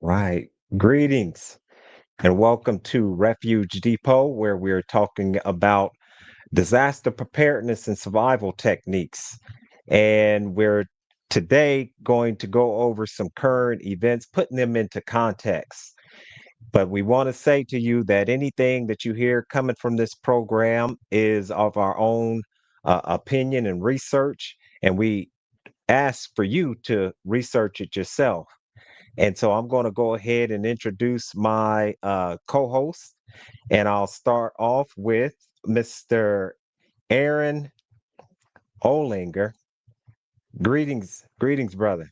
Right. Greetings and welcome to Refuge Depot, where we're talking about disaster preparedness and survival techniques. And we're today going to go over some current events, putting them into context. But we want to say to you that anything that you hear coming from this program is of our own opinion and research, and we ask for you to research it yourself. And so I'm going to go ahead and introduce my co-host, and I'll start off with Mr. Aaron Olinger. Greetings, brother.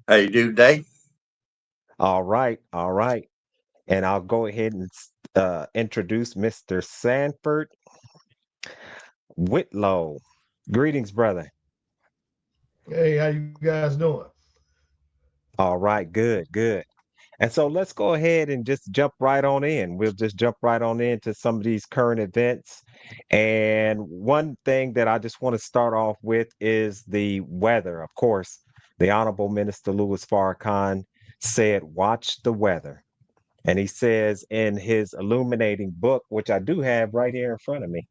How you do today? All right. And I'll go ahead and introduce Mr. Sanford Whitlow. Greetings, brother. Hey, how you guys doing? All right, good. And so let's go ahead and just jump right on in. We'll just jump right on into some of these current events. And one thing that I just want to start off with is the weather. Of course, the Honorable Minister Louis Farrakhan said, "Watch the weather." And he says in his illuminating book, which I do have right here in front of me,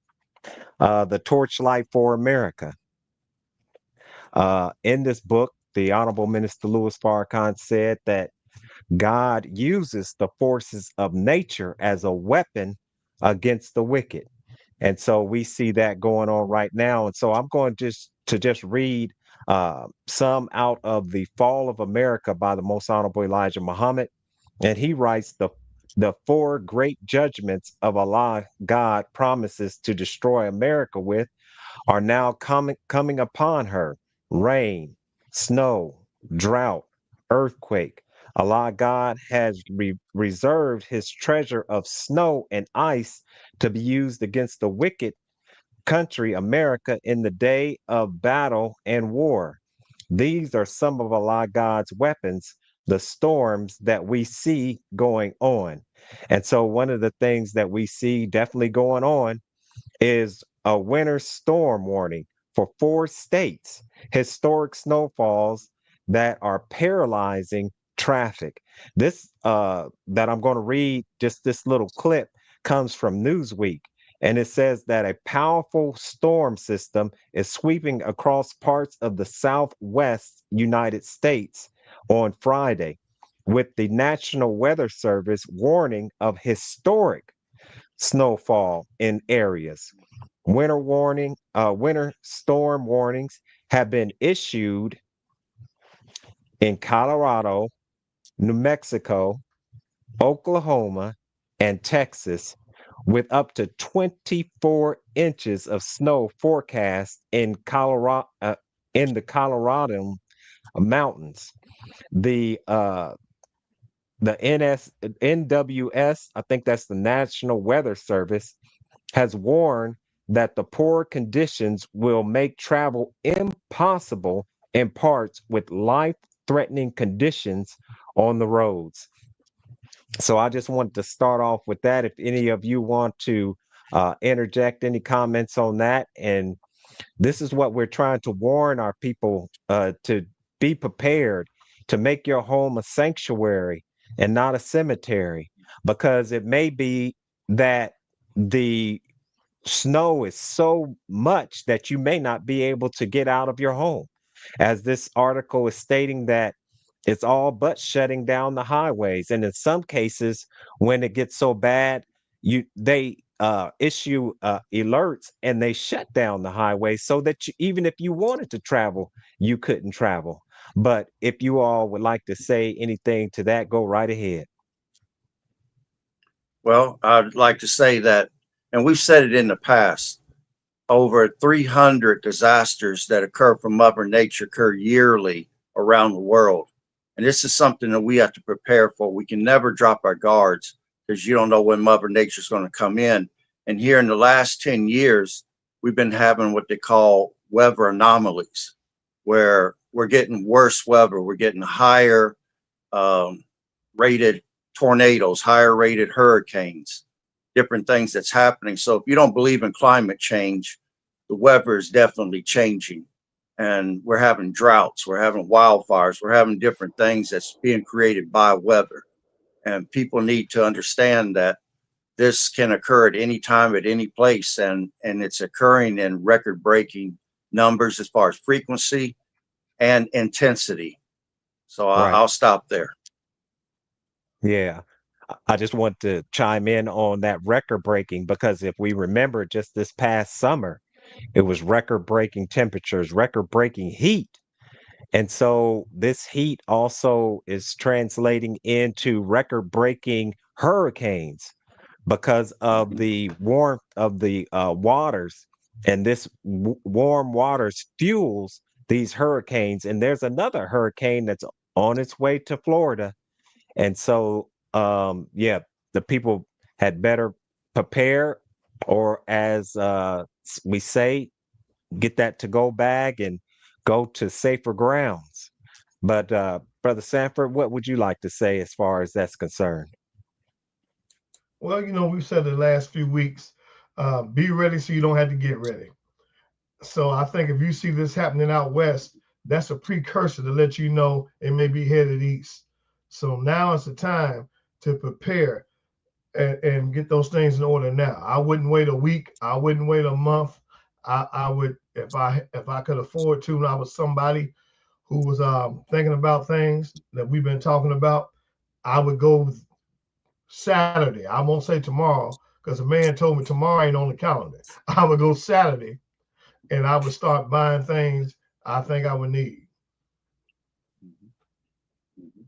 The Torchlight for America. In this book, the Honorable Minister Louis Farrakhan said that God uses the forces of nature as a weapon against the wicked. And so we see that going on right now. And so I'm going just read some out of The Fall of America by the Most Honorable Elijah Muhammad. And he writes the four great judgments of Allah God promises to destroy America with are now coming upon her: rain, snow, drought, earthquake. Allah God has reserved his treasure of snow and ice to be used against the wicked country, America, in the day of battle and war. These are some of Allah God's weapons, the storms that we see going on. And so, one of the things that we see definitely going on is a winter storm warning for four states, historic snowfalls that are paralyzing traffic. This that I'm going to read, just this little clip, comes from Newsweek. And it says that a powerful storm system is sweeping across parts of the southwest United States on Friday, with the National Weather Service warning of historic snowfall in areas. Winter storm warnings have been issued in Colorado, New Mexico, Oklahoma, and Texas, with up to 24 inches of snow forecast in the Colorado mountains. The uh, the NWS, I think that's the National Weather Service, has warned that the poor conditions will make travel impossible in parts with life threatening conditions on the roads. So I just wanted to start off with that. If any of you want to interject any comments on that, and this is what we're trying to warn our people to be prepared, to make your home a sanctuary and not a cemetery, because it may be that the snow is so much that you may not be able to get out of your home. As this article is stating that it's all but shutting down the highways. And in some cases, when it gets so bad, they issue alerts and they shut down the highway so that even if you wanted to travel, you couldn't travel. But if you all would like to say anything to that, go right ahead. Well, I'd like to say that, and we've said it in the past, over 300 disasters that occur from Mother Nature occur yearly around the world. And this is something that we have to prepare for. We can never drop our guards because you don't know when Mother Nature's going to come in. And here in the last 10 years, we've been having what they call weather anomalies, where we're getting worse weather. We're getting higher um, rated tornadoes, higher rated hurricanes, different things that's happening. So if you don't believe in climate change, the weather is definitely changing. and we're having droughts, we're having wildfires, we're having different things that's being created by weather. And people need to understand that this can occur at any time, at any place, and it's occurring in record breaking numbers as far as frequency and intensity. So Right. I'll stop there. Yeah. I just want to chime in on that record breaking because if we remember just this past summer, it was record breaking temperatures, record breaking heat. And so this heat also is translating into record breaking hurricanes because of Mhm. the warmth of the waters. And this warm waters fuels these hurricanes. And there's another hurricane that's on its way to Florida. And so, yeah, the people had better prepare, or as we say, get that to go bag and go to safer grounds. But Brother Sanford, what would you like to say as far as that's concerned? Well, we've said the last few weeks, be ready so you don't have to get ready. So I think if you see this happening out west, that's a precursor to let you know it may be headed east. So now is the time to prepare and get those things in order now. I wouldn't wait a week. I wouldn't wait a month. I would if I could afford to, and I was somebody who was thinking about things that we've been talking about, I would go Saturday. I won't say tomorrow because a man told me tomorrow ain't on the calendar. I would go Saturday and I would start buying things I think I would need. Mhm. Mhm.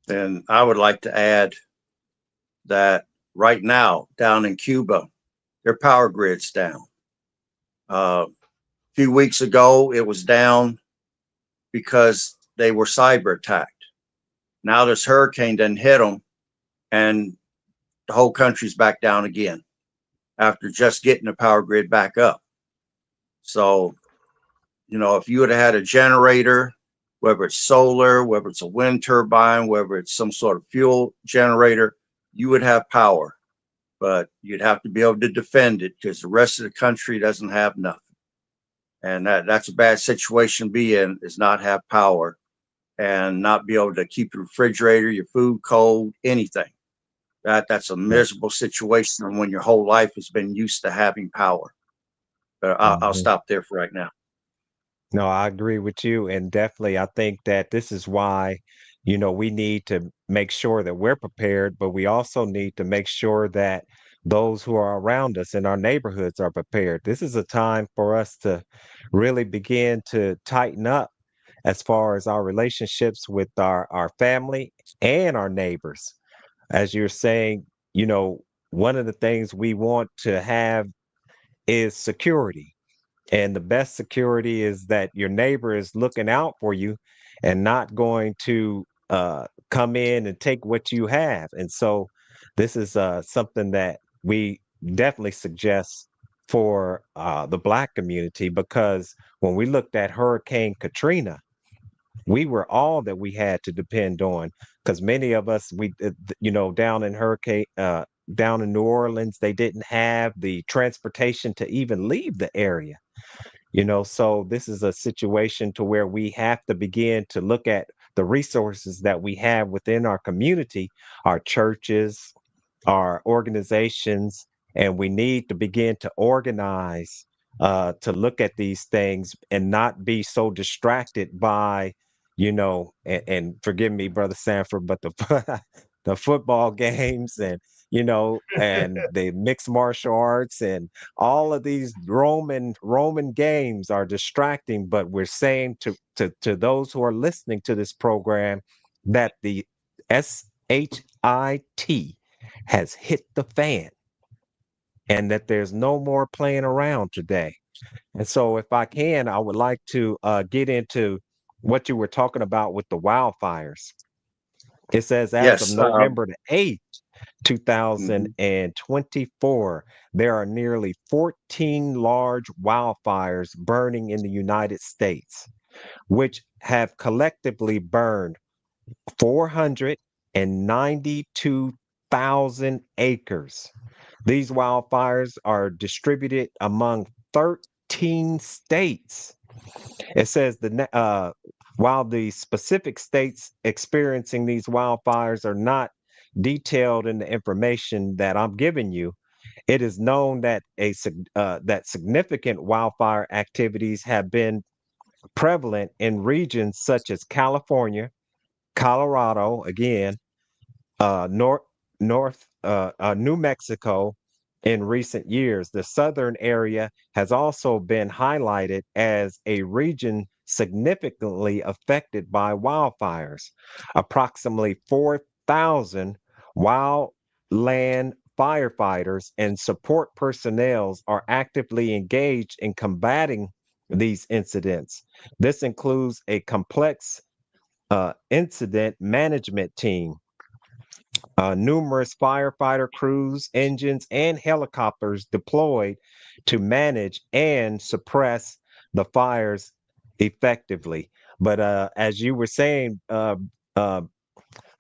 And I would like to add that right now down in Cuba, their power grid's down. A few weeks ago, it was down because they were cyber attacked. Now this hurricane done hit them, and the whole country's back down again after just getting the power grid back up. So, if you would have had a generator, whether it's solar, whether it's a wind turbine, whether it's some sort of fuel generator, you would have power, but you'd have to be able to defend it because the rest of the country doesn't have nothing. And that's a bad situation to be in, is not have power and not be able to keep your refrigerator, your food cold, anything. That's a miserable situation when your whole life has been used to having power. But I'll Mhm. stop there for right now. No, I agree with you. And definitely, I think that this is why, we need to make sure that we're prepared, but we also need to make sure that those who are around us in our neighborhoods are prepared. This is a time for us to really begin to tighten up as far as our relationships with our family and our neighbors. As you're saying, one of the things we want to have is security, and the best security is that your neighbor is looking out for you and not going to come in and take what you have. And so this is something that we definitely suggest for the Black community, because when we looked at Hurricane Katrina, we were all that we had to depend on, because many of us, down in down in New Orleans, they didn't have the transportation to even leave the area. So this is a situation to where we have to begin to look at the resources that we have within our community, our churches, our organizations, and we need to begin to organize to look at these things and not be so distracted by, and forgive me, Brother Sanford, but the the football games, and the mixed martial arts, and all of these Roman games are distracting. But we're saying to those who are listening to this program that the SHIT has hit the fan, and that there's no more playing around today. And so, if I can, I would like to get into what you were talking about with the wildfires. It says as of Yes. November the 8th, Mhm. 2024, there are nearly 14 large wildfires burning in the United States, which have collectively burned 492,000 acres. These wildfires are distributed among 18 states. It says while the specific states experiencing these wildfires are not detailed in the information that I'm giving you, it is known that that significant wildfire activities have been prevalent in regions such as California, Colorado, again, North New Mexico in recent years. The southern area has also been highlighted as a region significantly affected by wildfires. Approximately 4,000 wildland firefighters and support personnel are actively engaged in combating these incidents. This includes a complex incident management team, numerous firefighter crews, engines, and helicopters deployed to manage and suppress the fires effectively. But as you were saying, uh,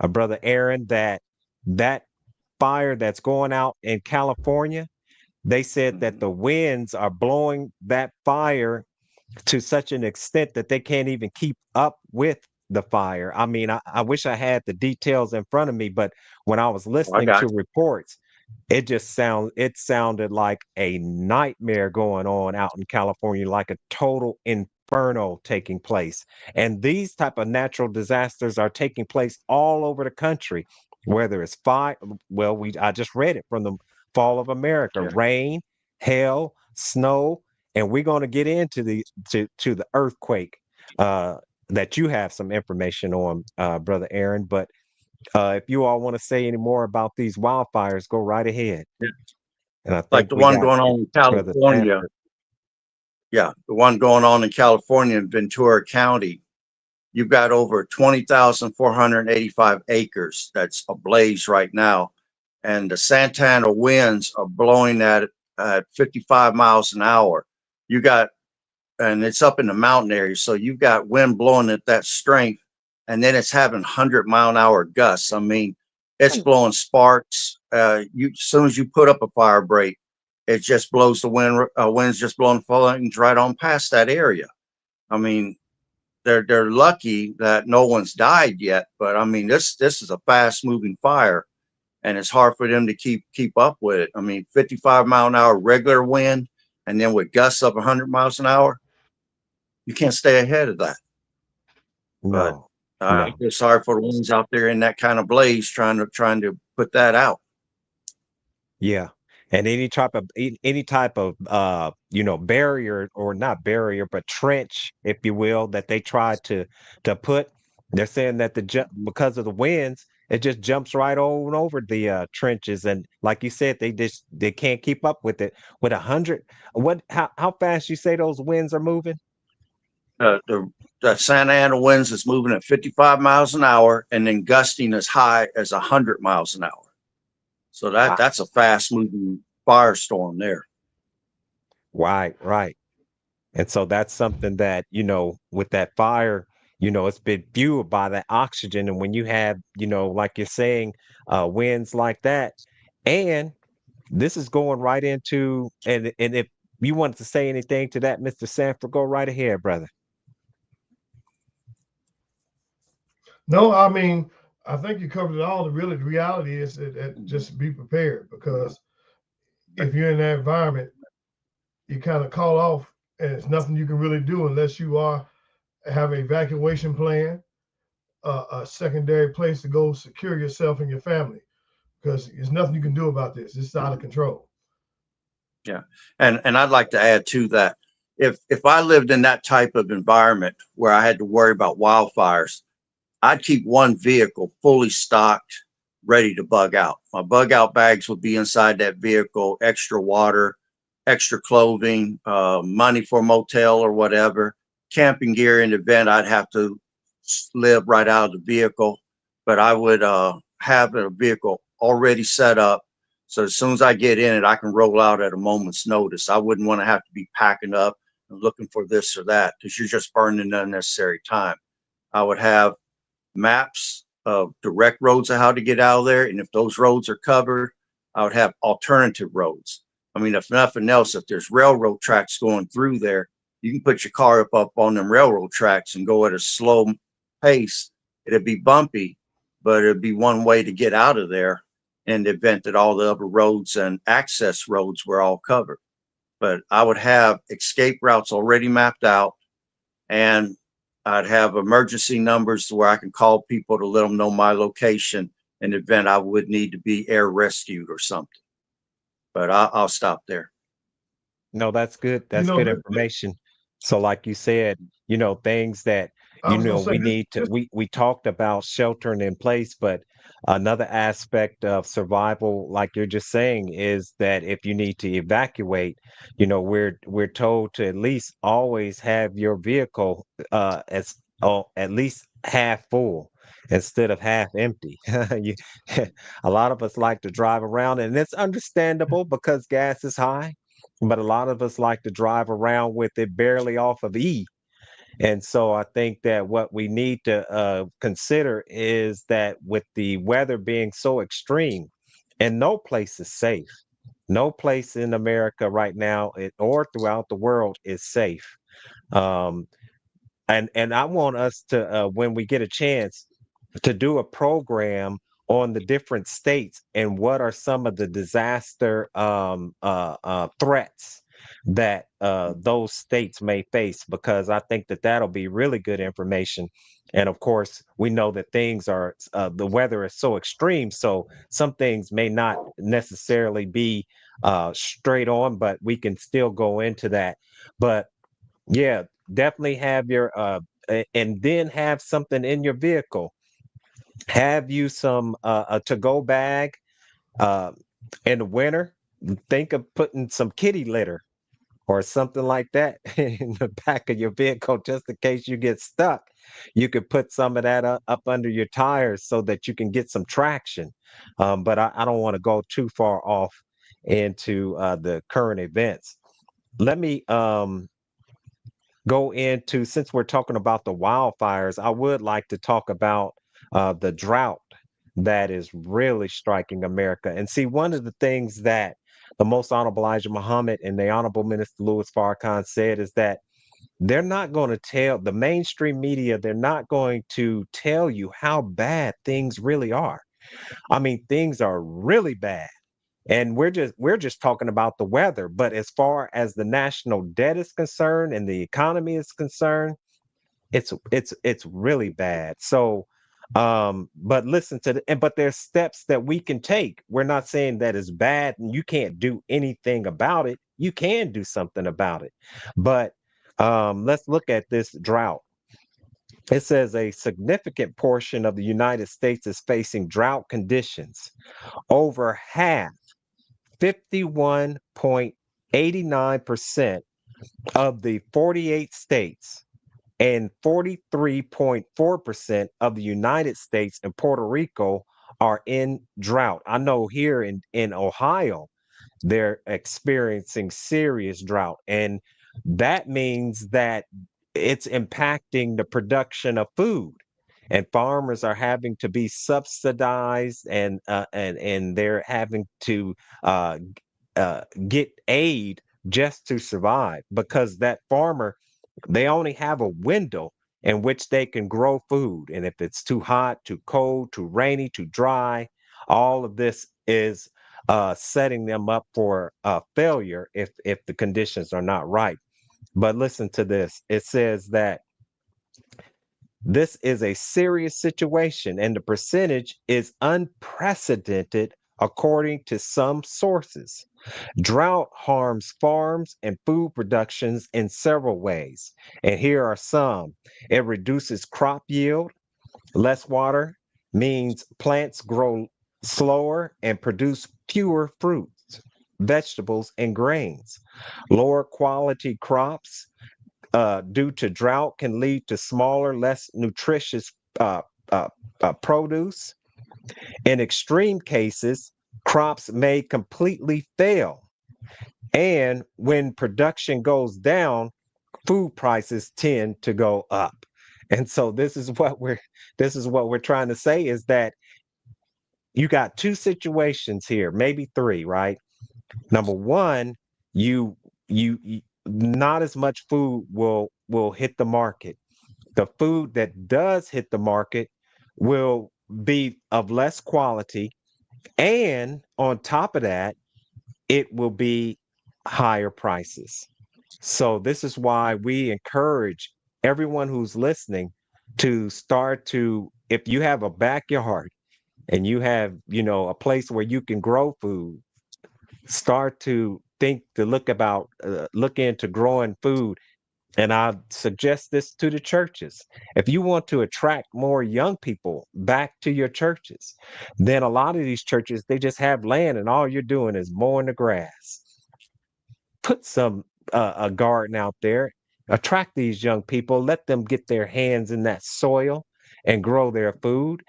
brother Aaron, that fire that's going out in California, they said that Mhm. the winds are blowing that fire to such an extent that they can't even keep up with the fire. I mean, I wish I had the details in front of me, but when I was Oh, I listening got to reports, it sounded like a nightmare going on out in California, like a total inferno taking place. And these type of natural disasters are taking place all over the country, whether it's fire, well, we I just read it from the Fall of America, you. Yeah. rain, hail, snow, and we're going to get into to the earthquake uh, that you have some information on, brother Aaron. But if you all want to say any more about these wildfires, go right ahead. Yeah. And I Like think the we one got going on in brother California. Sanford. Yeah, the one going on in California in Ventura County. You've got over 20,485 acres that's ablaze right now. And the Santana winds are blowing at 55 miles an hour. You got, and it's up in the mountain area. So you've got wind blowing at that strength, and then it's having 100-mile-an-hour gusts. I mean, it's blowing sparks. As soon as you put up a fire break, it just blows the wind's just blowing flames right on past that area. I mean, they're lucky that no one's died yet, but I mean, this is a fast moving fire, and it's hard for them to keep up with it. I mean, 55-mile-an-hour regular wind, and then with gusts up 100 miles an hour, you can't stay ahead of that. But No, I no. feel sorry for the ones out there in that kind of blaze trying to put that out. Yeah. And any type of barrier, or not barrier, but trench, if you will, that they try to put, they're saying that because of the winds, it just jumps right on over the trenches. And like you said, they can't keep up with it. With 100, how fast you say those winds are moving? The Santa Ana winds is moving at 55 miles an hour, and then gusting as high as 100 miles an hour. So Wow. that's a fast moving firestorm there. Right, right. And so that's something that, with that fire, it's been fueled by that oxygen. And when you have, like you're saying, winds like that, and this is going right into, and if you wanted to say anything to that, Mr. Sanford, go right ahead, brother. No, I mean, I think you covered it all. The reality is that just be prepared, because if you're in that environment, you kind of call off, and it's nothing you can really do unless you have an evacuation plan, a secondary place to go secure yourself and your family, because there's nothing you can do about this. It's out of control. Yeah, and I'd like to add to that. If I lived in that type of environment where I had to worry about wildfires, I'd keep one vehicle fully stocked, ready to bug out. My bug out bags would be inside that vehicle, extra water, extra clothing, money for a motel or whatever, camping gear in the event I'd have to live right out of the vehicle. But I would have a vehicle already set up. So as soon as I get in it, I can roll out at a moment's notice. I wouldn't want to have to be packing up and looking for this or that, because you're just burning unnecessary time. I would have maps of direct roads of how to get out of there. And if those roads are covered, I would have alternative roads. I mean, if nothing else, if there's railroad tracks going through there, you can put your car up on them railroad tracks and go at a slow pace. It'd be bumpy, but it'd be one way to get out of there in the event that all the other roads and access roads were all covered. But I would have escape routes already mapped out, and I'd have emergency numbers to where I can call people to let them know my location in the event I would need to be air rescued or something. But I'll stop there. No, that's good. You That's know, good information. So, like you said, things that, I was gonna say we need to, we talked about sheltering in place, but another aspect of survival, like you're just saying, is that if you need to evacuate, we're told to at least always have your vehicle as at least half full instead of half empty. You, a lot of us like to drive around, and it's understandable because gas is high, but a lot of us like to drive around with it barely off of E. And so I think that what we need to consider is that with the weather being so extreme, and no place is safe. No place in America right now or throughout the world is safe. Um, and I want us to, when we get a chance, to do a program on the different states and what are some of the disaster threats that those states may face, because I think that that'll be really good information. And of course, we know that the weather is so extreme, so some things may not necessarily be straight on, but we can still go into that. But yeah, definitely have and then have something in your vehicle. Have you some a to-go bag uh, in the winter? Think of putting some kitty litter or something like that in the back of your vehicle just in case you get stuck. You could put some of that up under your tires so that you can get some traction. But I don't want to go too far off into the current events. Let me go into, since we're talking about the wildfires, I would like to talk about the drought that is really striking America. And see, one of the things that the Most Honorable Elijah Muhammad and the Honorable Minister Louis Farrakhan said is that they're not going to tell the mainstream media, they're not going to tell you how bad things really are. I mean, things are really bad. And we're just talking about the weather, but as far as the national debt is concerned and the economy is concerned, it's really bad. So but listen to but there's steps that we can take. We're not saying that it's bad and you can't do anything about it. You can do something about it. But let's look at this drought. It says a significant portion of the United States is facing drought conditions. Over half, 51.89% of the 48 states and 43.4% of the United States and Puerto Rico are in drought. I know here in Ohio, they're experiencing serious drought. And that means that it's impacting the production of food. And farmers are having to be subsidized, and they're having to uh, get aid just to survive, because that farmer, they only have a window in which they can grow food. And if it's too hot, too cold, too rainy, too dry, all of this is setting them up for failure if the conditions are not right. But listen to this. It says that this is a serious situation and the percentage is unprecedented according to some sources. Drought harms farms and food productions in several ways. And here are some. It reduces crop yield. Less water means plants grow slower and produce fewer fruits, vegetables, and grains. Lower quality crops due to drought can lead to smaller, less nutritious uh, uh, produce. In extreme cases, crops may completely fail. And when production goes down, food prices tend to go up. And so this is what we're trying to say, is that you got two situations here, maybe three, right? Number one, you not as much food will hit the market. The food that does hit the market will be of less quality, and on top of that, it will be higher prices. So this is why we encourage everyone who's listening to start to, if you have a backyard and you have, a place where you can grow food, start to think to look into growing food. And I suggest this to the churches. If you want to attract more young people back to your churches, then a lot of these churches, they just have land and all you're doing is mowing the grass. Put some a garden out there, attract these young people, let them get their hands in that soil and grow their food.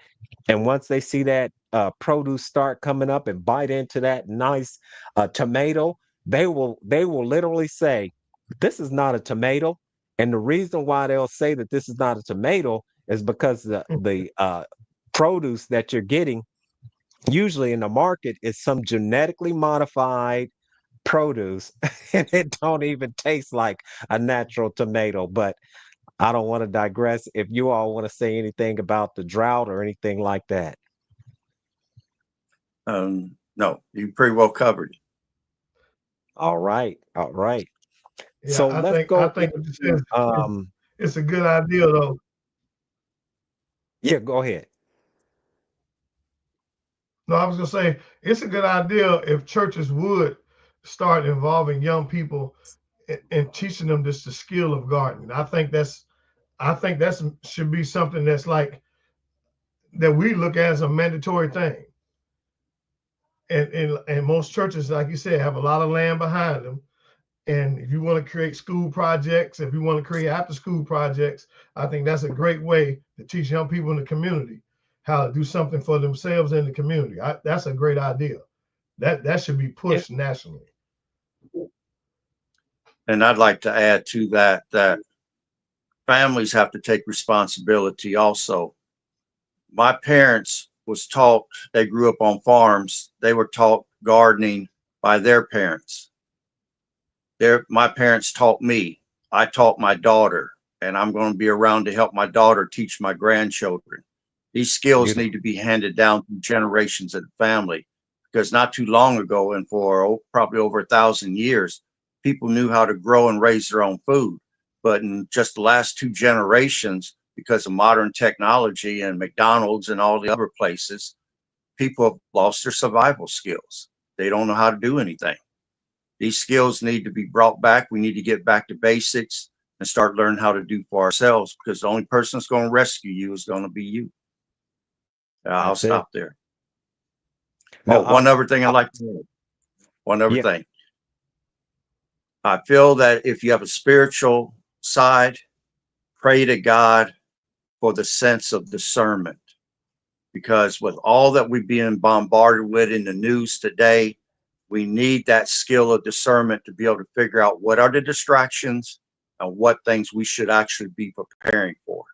And once they see that produce start coming up and bite into that nice tomato, they will literally say, "This is not a tomato." And the reason why they'll say that this is not a tomato is because the produce that you're getting usually in the market is some genetically modified produce, and it don't even taste like a natural tomato. But I don't want to digress. If you all want to say anything about the drought or anything like that. No, you pretty well covered it. All right. All right. Yeah, So let's I go think what you said into it's a good idea though. yeah, go ahead. No, I was gonna say it's a good idea if churches would start involving young people and teaching them this the skill of gardening. I think that's should be something that's like that we look at as a mandatory thing. And most churches, like you said, have a lot of land behind them. And if you want to create school projects, if you want to create after school projects, I think that's a great way to teach young people in the community how to do something for themselves in the community. That's a great idea. That should be Yeah, pushed nationally. And I'd like to add to that families have to take responsibility also. My parents was taught, they grew up on farms. They were taught gardening by their parents. My parents taught me. I taught my daughter, and I'm going to be around to help my daughter teach my grandchildren. These skills need beautiful. to be handed down through generations of the family because not too long ago, and for probably over 1,000 years, people knew how to grow and raise their own food. But in just the last two generations, because of modern technology and McDonald's and all the other places, people have lost their survival skills. They don't know how to do anything. These skills need to be brought back. We need to get back to basics and start learning how to do for ourselves because the only person that's going to rescue you is going to be you. I'll That's it. stop there. Now, Oh, one other thing I'd like to add. One other yeah, thing. I feel that if you have a spiritual side, pray to God for the sense of discernment. Because with all that we're being bombarded with in the news today, we need that skill of discernment to be able to figure out what are the distractions and what things we should actually be preparing for.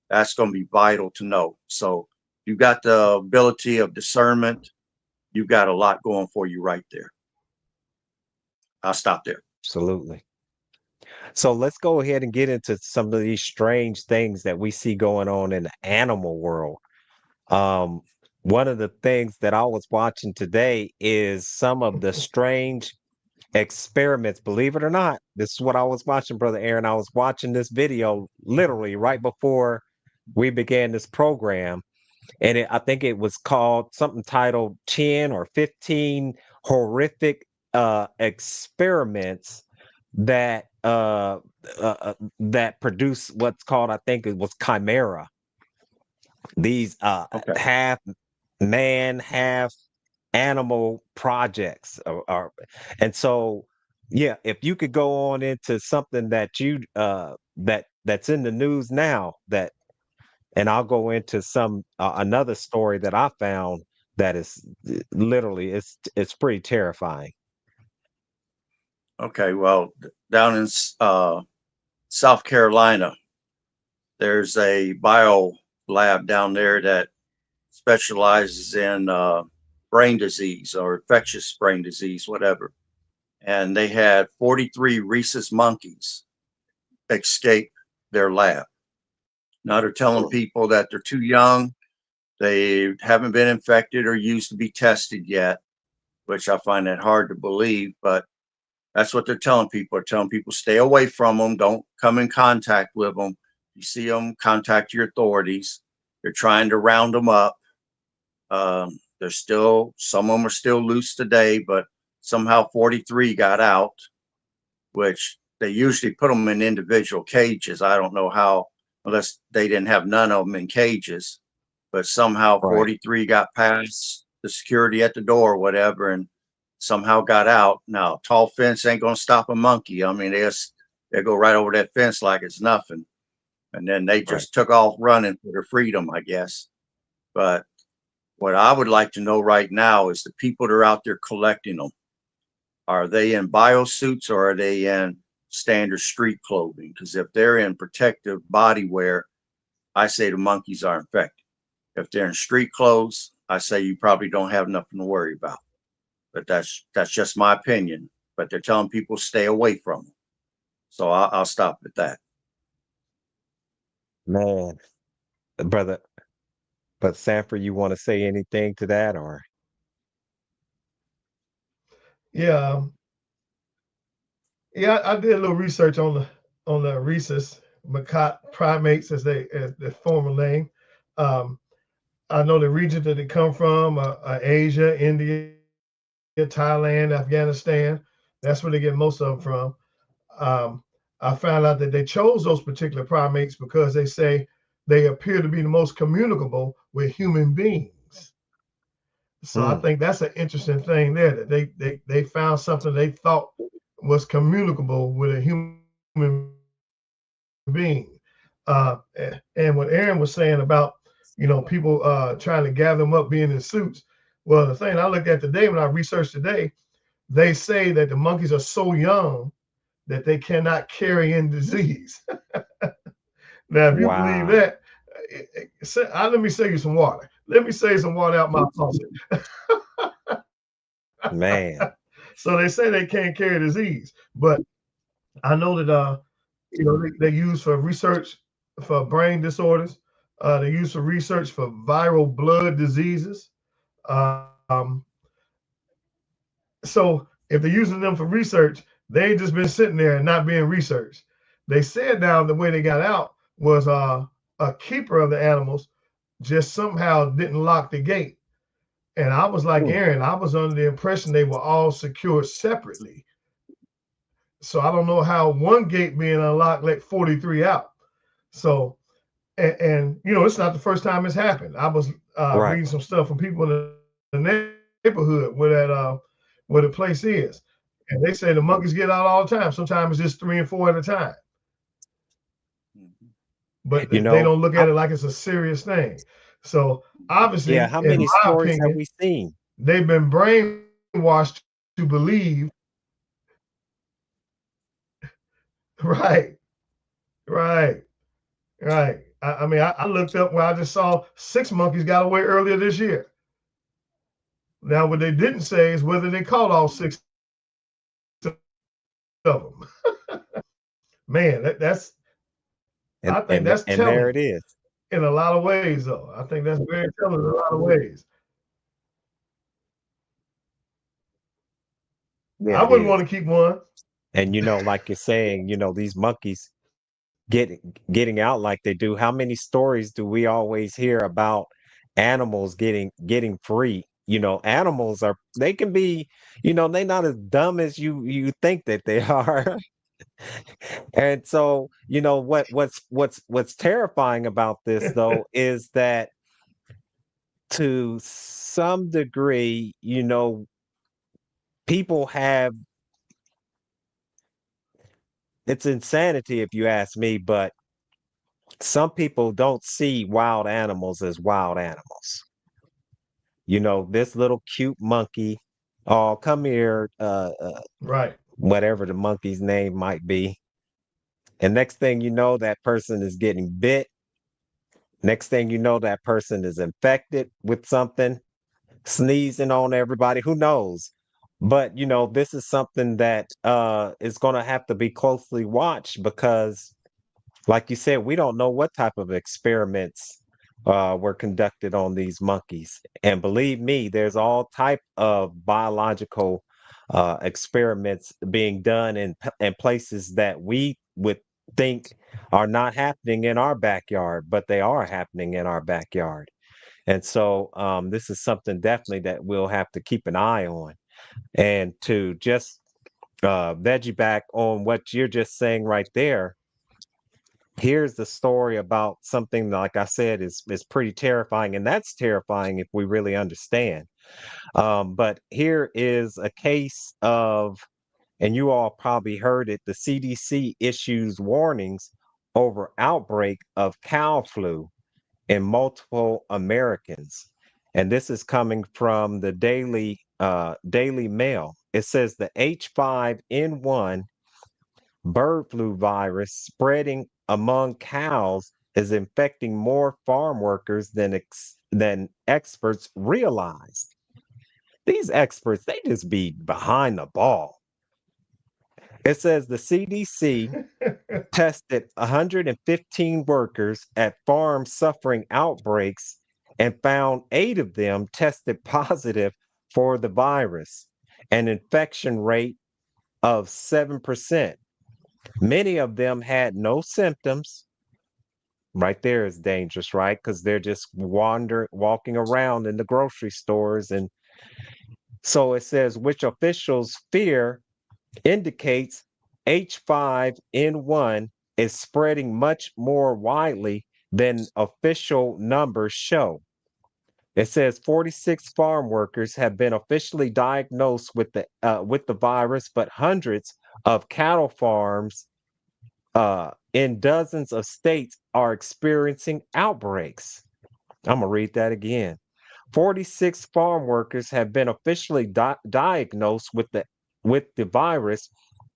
That's going to be vital to know. So you got the ability of discernment. You got a lot going for you right there. I'll stop there. absolutely. So let's go ahead and get into some of these strange things that we see going on in the animal world. Um, One of the things that I was watching today is some of the strange experiments. Believe it or not, this is what I was watching, Brother Aaron. I was watching this video literally right before we began this program, and I think it was called something titled 10 or 15 horrific experiments that that produce what's called, I think it was chimera. These Okay. half man, half animal projects and so yeah, if you could go on into something that you that's in the news now, that and I'll go into some another story that I found that is literally it's pretty terrifying. Okay. Well, down in South Carolina, there's a bio lab down there that specializes in brain disease or infectious brain disease, whatever. and they had 43 rhesus monkeys escape their lab. Now they're telling Mm. people that they're too young, they haven't been infected or used to be tested yet, which I find that hard to believe, but that's what they're telling people. They're telling people stay away from them, don't come in contact with them. You see them, contact your authorities. They're trying to round them up. There's still, some of them are still loose today, but somehow 43 got out, which they usually put them in individual cages. I don't know how, unless they didn't have none of them in cages, but somehow Right. 43 got past the security at the door or whatever and somehow got out. Now, tall fence ain't going to stop a monkey. I mean, they go right over that fence like it's nothing. And then they Right. just took off running for their freedom, I guess. But what I would like to know right now is the people that are out there collecting them. Are they in biosuits or are they in standard street clothing? Because if they're in protective body wear, I say the monkeys are infected. If they're in street clothes, I say you probably don't have nothing to worry about. But that's just my opinion. But they're telling people stay away from them. So I'll stop at that. Man, brother, but Sanford, you want to say anything to that or? Yeah, yeah. I did a little research on the rhesus macaque primates, as their former name. Um, I know the region that they come from, Asia, India, Thailand, Afghanistan. That's where they get most of them from. Um, I found out that they chose those particular primates because they say they appear to be the most communicable with human beings. So I Mm. think that's an interesting thing there, that they found something they thought was communicable with a human being. And what Aaron was saying about, people trying to gather them up being in suits. Well, the thing I looked at today when I researched today, they say that the monkeys are so young that they cannot carry in disease. Now, if you believe that, Wow. let me save you some water. Let me save some water out my faucet. Man. So they say they can't carry disease, but I know that they use for research for brain disorders. They use for research for viral blood diseases. Um, so if they're using them for research, they ain't just been sitting there and not being researched. They said now the way they got out was a keeper of the animals just somehow didn't lock the gate. And I was like, Mm. Aaron, I was under the impression they were all secured separately. So I don't know how one gate being unlocked let 43 out. So, and it's not the first time it's happened. I was Right. reading some stuff from people in the neighborhood where the place is, and they say the monkeys get out all the time. Sometimes it's just three and four at a time, Mhm. but You they know, don't look how, at it like it's a serious thing. So yeah, obviously, how in many my stories have opinion, we seen? they've been brainwashed to believe, right, right, right. I mean, I looked up where I just saw 6 monkeys got away earlier this year. Now, what they didn't say is whether they caught all 6 of them. Man, I think that's telling And there it is. in a lot of ways, though. I think that's very telling in a lot of ways. I Yeah, it wouldn't want to is. keep one. And like you're saying, these monkeys getting out like they do. How many stories do we always hear about animals getting free? Animals they can be, they're not as dumb as you think that they are. And so, what's terrifying about this though is that to some degree, people have it's insanity if you ask me, but some people don't see wild animals as wild animals. This little cute monkey, oh, come here, Right. whatever the monkey's name might be. And next thing you know, that person is getting bit. Next thing you know, that person is infected with something, sneezing on everybody. Who knows? But this is something that is going to have to be closely watched because, like you said, we don't know what type of experiments were conducted on these monkeys. And believe me, there's all type of biological experiments being done in places that we would think are not happening in our backyard, but they are happening in our backyard. And so this is something definitely that we'll have to keep an eye on. And to just veggie back on what you're just saying right there, here's the story about something that, like I said, is pretty terrifying, and that's terrifying if we really understand. But here is a case of, and you all probably heard it, the CDC issues warnings over outbreak of cow flu in multiple Americans. And this is coming from the Daily Mail. It says the H5N1 bird flu virus spreading among cows is infecting more farm workers than experts realized. These experts, they just be behind the ball. It says the CDC tested 115 workers at farms suffering outbreaks and found 8 of them tested positive for the virus, an infection rate of 7%. Many of them had no symptoms. Right there is dangerous, right? Because they're just walking around in the grocery stores. And so it says, which officials fear indicates H5N1 is spreading much more widely than official numbers show. It says 46 farm workers have been officially diagnosed with the virus, but hundreds of cattle farms in dozens of states are experiencing outbreaks. I'm gonna read that again. 46 farm workers have been officially diagnosed with the virus,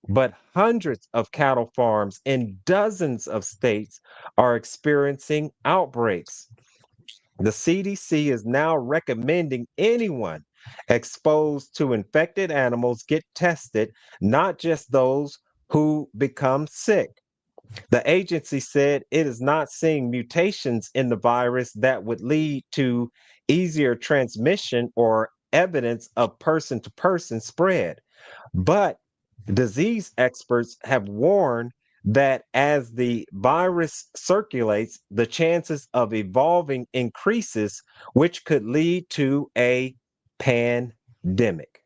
but hundreds of cattle farms in dozens of states are experiencing outbreaks. The CDC is now recommending anyone exposed to infected animals get tested, not just those who become sick. The agency said it is not seeing mutations in the virus that would lead to easier transmission or evidence of person to person spread. But disease experts have warned that as the virus circulates, the chances of evolving increases, which could lead to a pandemic.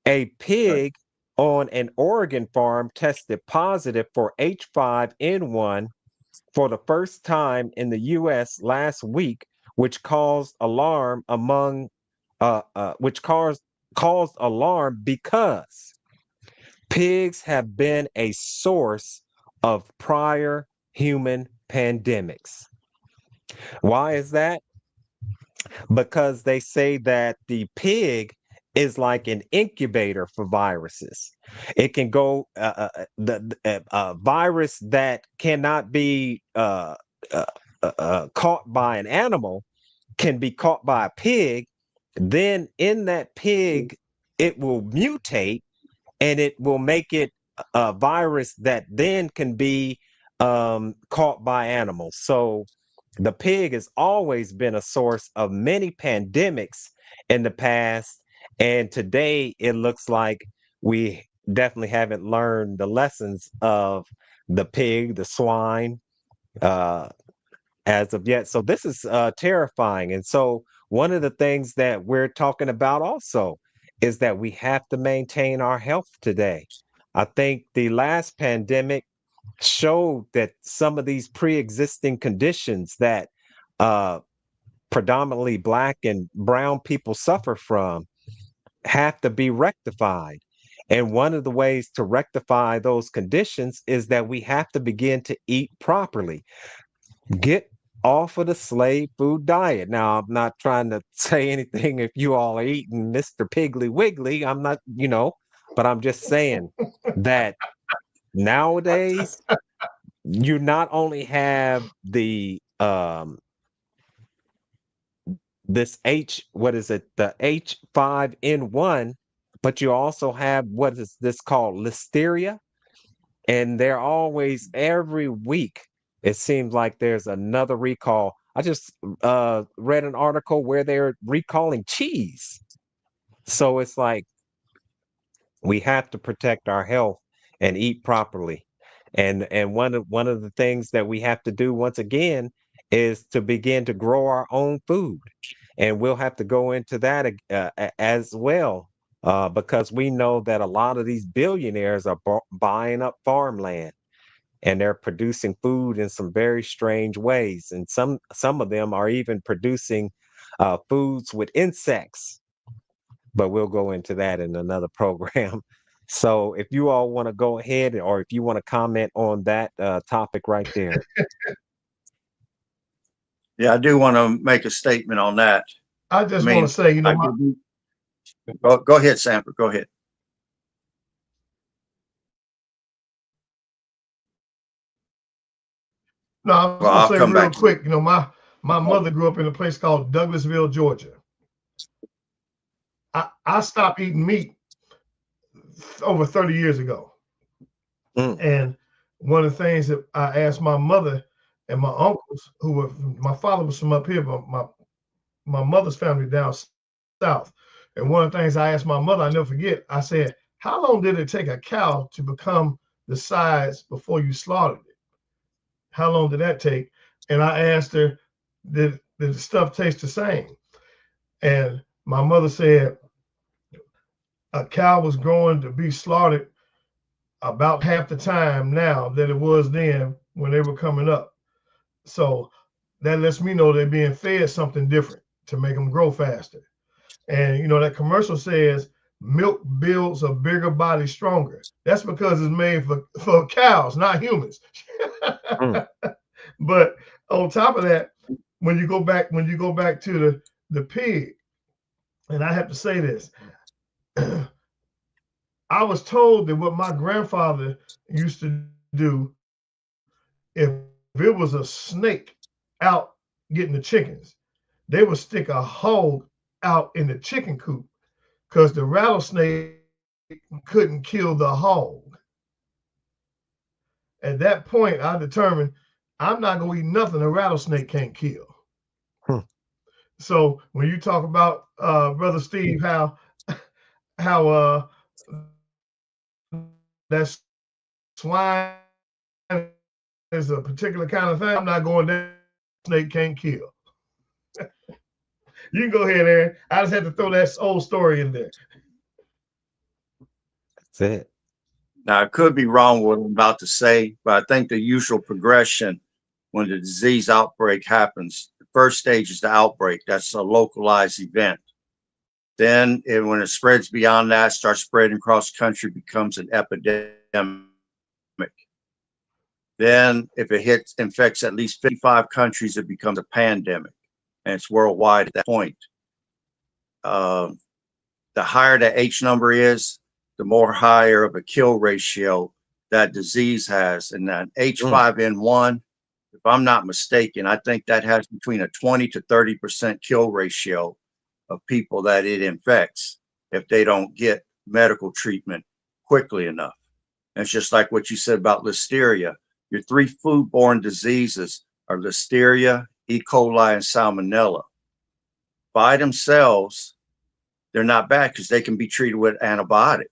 A Right. pig on an Oregon farm tested positive for H5N1 for the first time in the US last week, which caused alarm among which caused alarm because pigs have been a source of prior human pandemics. Why is that? Because they say that the pig is like an incubator for viruses. It can go virus that cannot be uh, caught by an animal can be caught by a pig. Then in that pig, it will mutate and it will make it a virus that then can be caught by animals. So the pig has always been a source of many pandemics in the past. And today it looks like we definitely haven't learned the lessons of the pig, the swine, uh, as of yet. So this is terrifying. And so one of the things that we're talking about also is that we have to maintain our health today. I think the last pandemic showed that some of these pre-existing conditions that uh, predominantly black and brown people suffer from have to be rectified. And one of the ways to rectify those conditions is that we have to begin to eat properly. Get off of the slave food diet. Now, I'm not trying to say anything if you all are eating Mr. Piggly Wiggly. I'm not, but I'm just saying that nowadays you not only have the this H, what is it? The H5N1 but you also have what is this called listeria, and they're always every week. It seems like there's another recall. I just read an article where they're recalling cheese. So it's like we have to protect our health and eat properly. And one of the things that we have to do once again is to begin to grow our own food. And we'll have to go into that as well, because we know that a lot of these billionaires are buying up farmland, and they're producing food in some very strange ways. And some of them are even producing foods with insects, but we'll go into that in another program. So if you all want to go ahead, or if you want to comment on that topic right there. Yeah, I do want to make a statement on that. I I just want to mean, say, I could be, go ahead, Sanford. Go ahead. no, I was Well, gonna I'll say come real back to you. quick. My mother grew up in a place called Douglasville, Georgia. I stopped eating meat over 30 years ago. Mm, And one of the things that I asked my mother and my uncles, who were my father was from up here, but my mother's family down south. And one of the things I asked my mother, I never forget, I said, how long did it take a cow to become the size before you slaughtered it? How long did that take? And I asked her, did the stuff taste the same? And my mother said, a cow was growing to be slaughtered about half the time now than it was then when they were coming up. So that lets me know they're being fed something different to make them grow faster. And that commercial says milk builds a bigger body stronger. That's because it's made for cows, not humans. mm. But on top of that, when you go back to the pig, and I have to say this, I was told that what my grandfather used to do, if it was a snake out getting the chickens, they would stick a hole out in the chicken coop because the rattlesnake couldn't kill the hog. At that point, I determined I'm not going to eat nothing a rattlesnake can't kill. Hmm. So when you talk about brother Steve, how that swine is a particular kind of thing, I'm not going there. Snake can't kill. You can go ahead, Aaron. I just had to throw that old story in there. That's it. Now, I could be wrong with what I'm about to say, but I think the usual progression when the disease outbreak happens, the first stage is the outbreak. That's a localized event. Then, when it spreads beyond that, starts spreading across the country, becomes an epidemic. Then, if it infects at least 55 countries, it becomes a pandemic, and it's worldwide at that point. Uh, the higher the H number is, the more higher of a kill ratio that disease has. And that Mm, H5N1, if I'm not mistaken, I think that has between a 20 to 30% kill ratio of people that it infects if they don't get medical treatment quickly enough. And it's just like what you said about listeria. Your three foodborne diseases are listeria, E. coli, and salmonella. By themselves, they're not bad because they can be treated with antibiotic.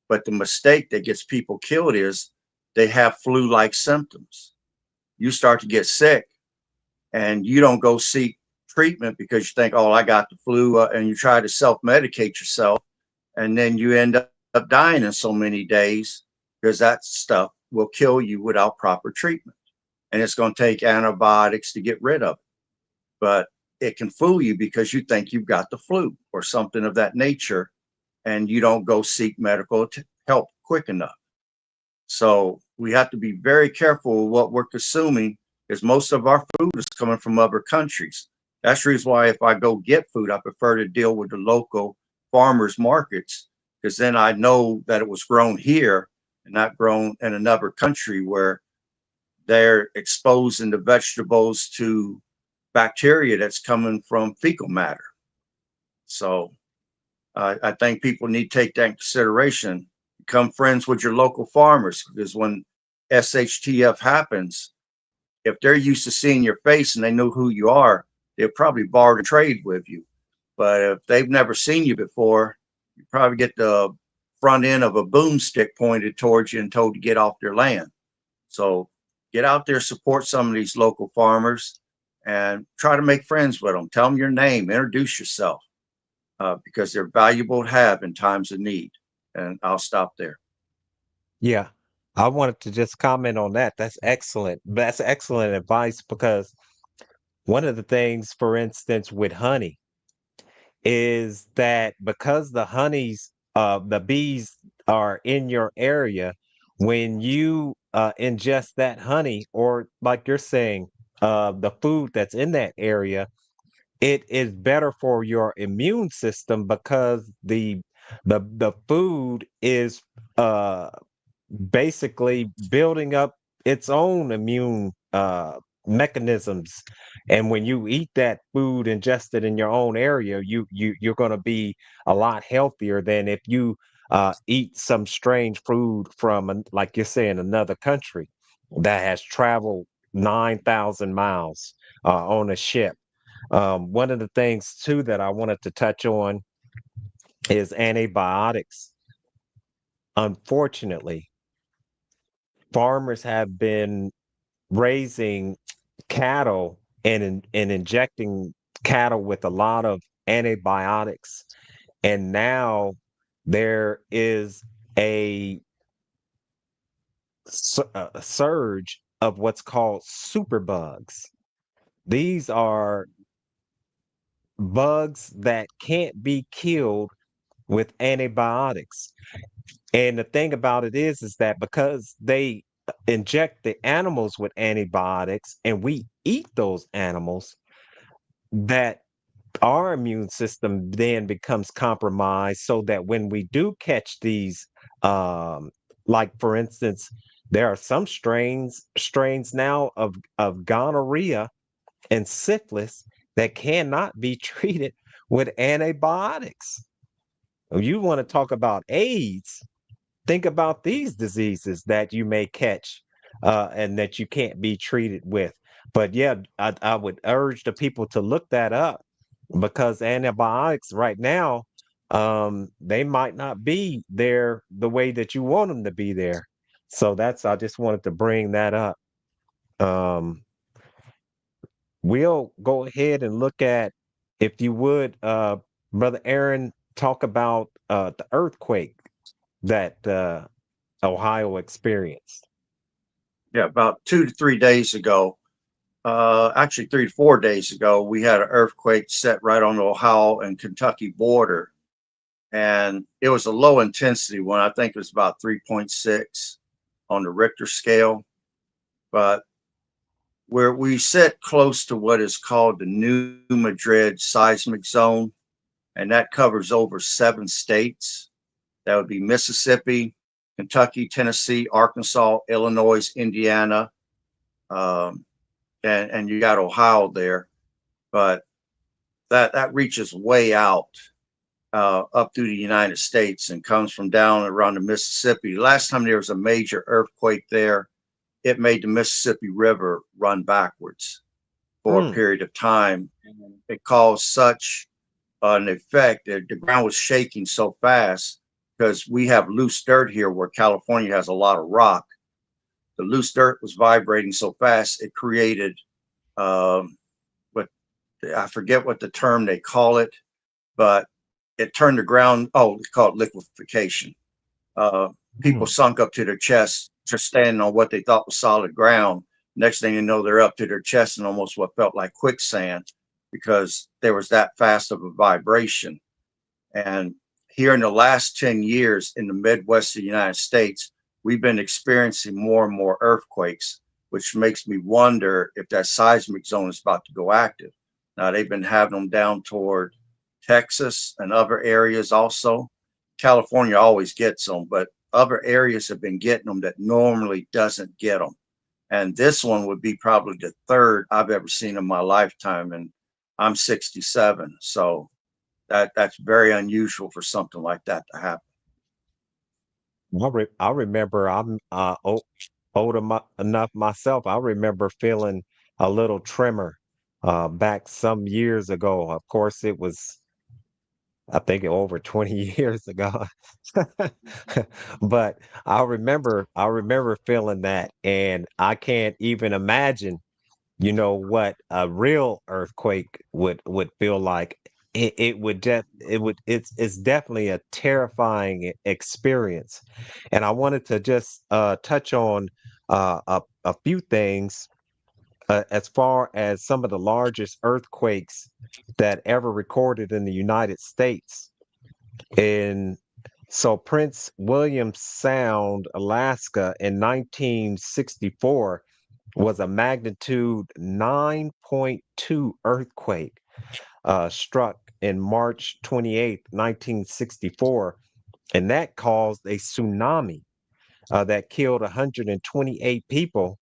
But the mistake that gets people killed is they have flu-like symptoms. You start to get sick and you don't go seek treatment because you think, oh, I got the flu, and you try to self-medicate yourself, and then you end up dying in so many days because that stuff will kill you without proper treatment. And it's going to take antibiotics to get rid of it. But it can fool you because you think you've got the flu or something of that nature, and you don't go seek medical help quick enough. So we have to be very careful with what we're consuming, because most of our food is coming from other countries. That's the reason why if I go get food, I prefer to deal with the local farmers markets, because then I know that it was grown here and not grown in another country where they're exposing the vegetables to bacteria that's coming from fecal matter. So I think people need to take that in consideration. Become friends with your local farmers, because when SHTF happens, if they're used to seeing your face and they know who you are, they'll probably barter trade with you. But if they've never seen you before, you probably get the front end of a boomstick pointed towards you and told to get off their land. So get out there, support some of these local farmers, and try to make friends with them. Tell them your name, introduce yourself, because they're valuable to have in times of need. And I'll stop there. Yeah. I wanted to just comment on that. That's excellent. That's excellent advice because one of the things, for instance, with honey is that because the bees are in your area, when you ingest that honey, or like you're saying, the food that's in that area, it is better for your immune system because the food is uh basically building up its own immune mechanisms. And when you eat that food ingested in your own area, you're going to be a lot healthier than if you eat some strange food from, like you're saying, another country that has traveled 9,000 miles on a ship. One of the things too that I wanted to touch on is antibiotics. Unfortunately, farmers have been raising cattle and injecting cattle with a lot of antibiotics. And now there is a surge of what's called superbugs. These are bugs that can't be killed with antibiotics. And the thing about it is that because they inject the animals with antibiotics and we eat those animals, that our immune system then becomes compromised so that when we do catch these, um, like for instance, there are some strains now of gonorrhea and syphilis that cannot be treated with antibiotics. You want to talk about AIDS? Think about these diseases that you may catch and that you can't be treated with. But yeah, I would urge the people to look that up because antibiotics right now, they might not be there the way that you want them to be there. So I just wanted to bring that up. Um, we'll go ahead and look at, if you would, Brother Aaron, talk about the earthquake that Ohio experienced. Yeah, about 2 to 3 days ago, actually 3 to 4 days ago, we had an earthquake set right on the Ohio and Kentucky border. And it was a low intensity one. I think it was about 3.6 on the Richter scale. But where we sit close to what is called the New Madrid seismic zone, and that covers over 7 states. That would be Mississippi, Kentucky, Tennessee, Arkansas, Illinois, Indiana, um, and you got Ohio there. But that reaches way out, up through the United States and comes from down around the Mississippi. Last time there was a major earthquake there, it made the Mississippi River run backwards for a Mm, period of time. And it caused such an effect that the ground was shaking so fast because we have loose dirt here where California has a lot of rock. The loose dirt was vibrating so fast it created, what I forget what the term they call it, but it turned the ground. Oh, it's called liquefaction. Uh, People mm. sunk up to their chest just standing on what they thought was solid ground. Next thing you know, they're up to their chest in almost what felt like quicksand because there was that fast of a vibration. And here in the last 10 years in the Midwest of the United States, we've been experiencing more and more earthquakes, which makes me wonder if that seismic zone is about to go active. Now, they've been having them down toward Texas and other areas also. California always gets them, but other areas have been getting them that normally doesn't get them. And this one would be probably the third I've ever seen in my lifetime. And I'm 67. So That's very unusual for something like that to happen. I remember I'm enough myself. I remember feeling a little tremor back some years ago. Of course, it was, I think, over 20 years ago. But I remember feeling that, and I can't even imagine, what a real earthquake would feel like. It's definitely a terrifying experience. And I wanted to just touch on a few things as far as some of the largest earthquakes that ever recorded in the United States. In so Prince William Sound, Alaska, in 1964 was a magnitude 9.2 earthquake struck in March 28th, 1964, and that caused a tsunami that killed 128 people